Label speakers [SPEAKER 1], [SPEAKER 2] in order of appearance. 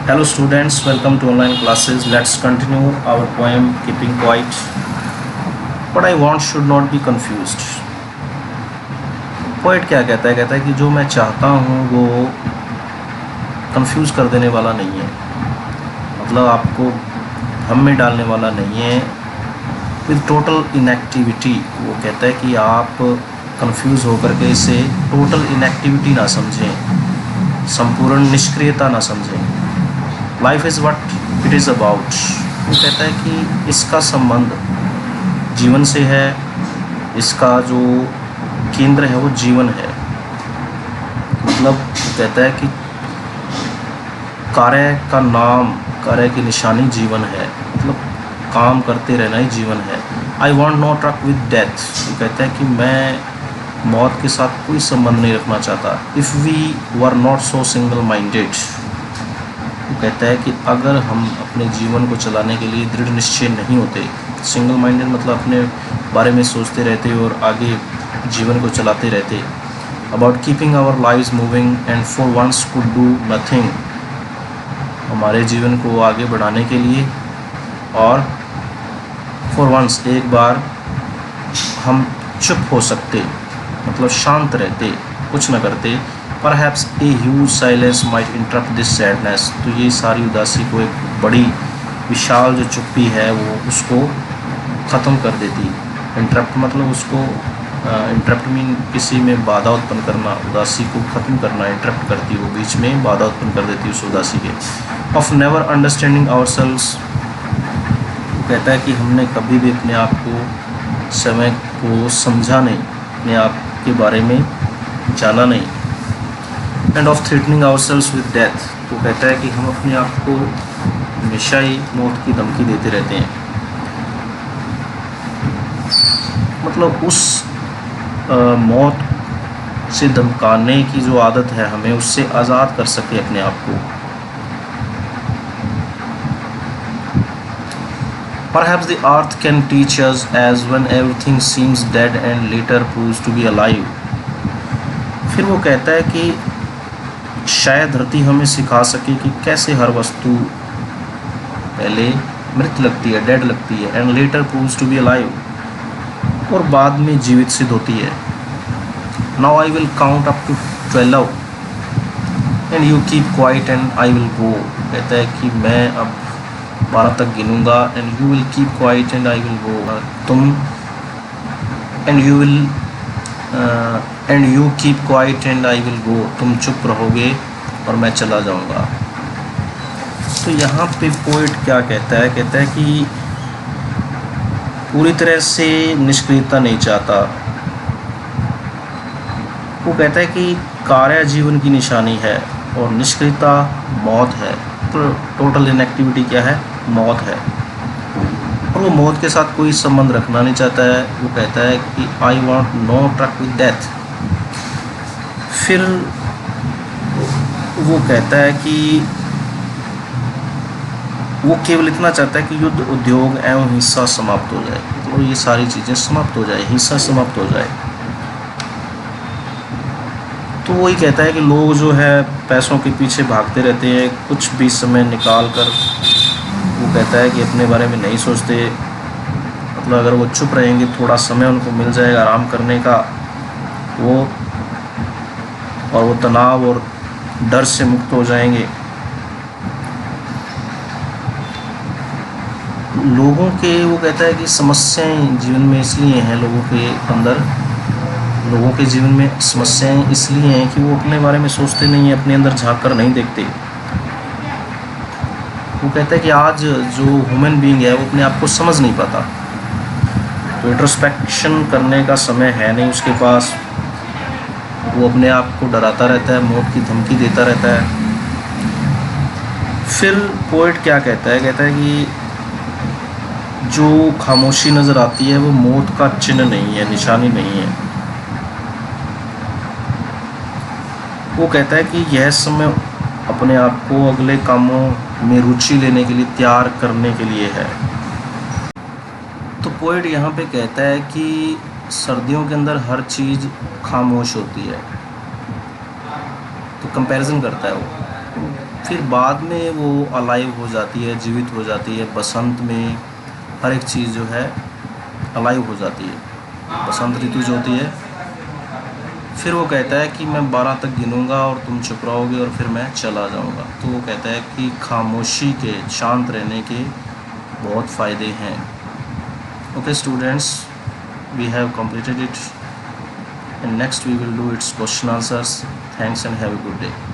[SPEAKER 1] Hello students, welcome to online classes. Let's continue our poem Keeping Quiet. What I want should not be confused. Poet क्या कहता है कि जो मैं चाहता हूँ वो कंफ्यूज कर देने वाला नहीं है, मतलब आपको भ्रम में डालने वाला नहीं है। विद टोटल इनएक्टिविटी, वो कहता है कि आप कंफ्यूज होकर के इसे टोटल इनएक्टिविटी ना समझें, संपूर्ण निष्क्रियता ना समझें। Life is what it is about. वो कहता है कि इसका संबंध जीवन से है, इसका जो केंद्र है वो जीवन है। मतलब कहता है कि कार्य का नाम, कार्य की निशानी जीवन है, मतलब काम करते रहना ही जीवन है। I want not truck with death. वो कहता है कि मैं मौत के साथ कोई संबंध नहीं रखना चाहता। If we were not so single minded, वो कहता है कि अगर हम अपने जीवन को चलाने के लिए दृढ़ निश्चय नहीं होते, सिंगल माइंडेड मतलब अपने बारे में सोचते रहते और आगे जीवन को चलाते रहते। About keeping our lives moving and for once could do nothing, हमारे जीवन को आगे बढ़ाने के लिए और फॉर वंस एक बार हम चुप हो सकते, मतलब शांत रहते, कुछ न करते। Perhaps a huge silence might interrupt this sadness, तो ये सारी उदासी को एक बड़ी विशाल जो चुप्पी है वो उसको ख़त्म कर देती। इंटरप्ट मतलब उसको इंटरप्ट मीन किसी में बाधा उत्पन्न करना, उदासी को ख़त्म करना इंटरप्ट करती, वो बीच में बाधा उत्पन्न कर देती उस उदासी के। ऑफ नेवर अंडरस्टैंडिंग आवरसेल्व्स, वो कहता है कि हमने कभी भी अपने आप को, समय को समझा नहीं, अपने आप के बारे में जाना नहीं। End of threatening ourselves with death, तो कहता है कि हम अपने आप को हमेशा ही मौत की धमकी देते रहते हैं। मतलब उस मौत से धमकाने की जो आदत है हमें उससे आज़ाद कर सके अपने आप को। Perhaps the earth can teach us as when everything seems dead and later proves to be alive। फिर वो कहता है कि शायद धरती हमें सिखा सके कि कैसे हर वस्तु पहले मृत लगती है, डेड लगती है, and later proves to be alive, और बाद में जीवित सिद्ध होती है। Now I will count up to 12 and you keep quiet and I will go. कहता है कि मैं अब 12 तक गिनूंगा, and you will keep quiet and I will go. तुम and you keep quiet and I will go, तुम चुप रहोगे और मैं चला जाऊंगा। तो यहाँ पे पोइट क्या कहता है कि पूरी तरह से निष्क्रियता नहीं चाहता। वो कहता है कि कार्य जीवन की निशानी है और निष्क्रियता मौत है। तो टोटल इनएक्टिविटी क्या है? मौत है, और वो मौत के साथ कोई संबंध रखना नहीं चाहता है। वो कहता है कि I want no truck with death. फिर वो कहता है कि वो केवल इतना चाहता है कि युद्ध, उद्योग एवं हिंसा समाप्त हो जाए, और ये सारी चीज़ें समाप्त हो जाए, हिंसा समाप्त हो जाए। तो वही कहता है कि लोग जो है पैसों के पीछे भागते रहते हैं, कुछ भी समय निकाल कर वो कहता है कि अपने बारे में नहीं सोचते। मतलब अगर वो चुप रहेंगे, थोड़ा समय उनको मिल जाएगा आराम करने का, वो तनाव और डर से मुक्त हो जाएंगे। लोगों के, वो कहता है कि समस्याएं जीवन में इसलिए हैं, लोगों के जीवन में समस्याएं इसलिए हैं कि वो अपने बारे में सोचते नहीं हैं, अपने अंदर झांक कर नहीं देखते। वो कहता है कि आज जो ह्यूमन बीइंग है वो अपने आप को समझ नहीं पाता, तो इंट्रोस्पेक्शन करने का समय है नहीं उसके पास। वो अपने आप को डराता रहता है, मौत की धमकी देता रहता है। फिर पोएट क्या कहता है कि जो खामोशी नज़र आती है वो मौत का चिन्ह नहीं है, निशानी नहीं है। वो कहता है कि यह समय अपने आप को अगले कामों में रुचि लेने के लिए तैयार करने के लिए है। तो पोएट यहाँ पे कहता है कि सर्दियों के अंदर हर चीज़ खामोश होती है, तो कंपैरिजन करता है वो फिर बाद में वो अलाइव हो जाती है, जीवित हो जाती है। बसंत में हर एक चीज़ जो है अलाइव हो जाती है। बसंत ऋतु जो होती है, फिर वो कहता है कि मैं 12 तक गिनूंगा और तुम चुप रहोगे और फिर मैं चला जाऊंगा। तो वो कहता है कि खामोशी के, शांत रहने के बहुत फ़ायदे हैं। Okay students, we have completed it, and next we will do its question answers. Thanks and have a good day.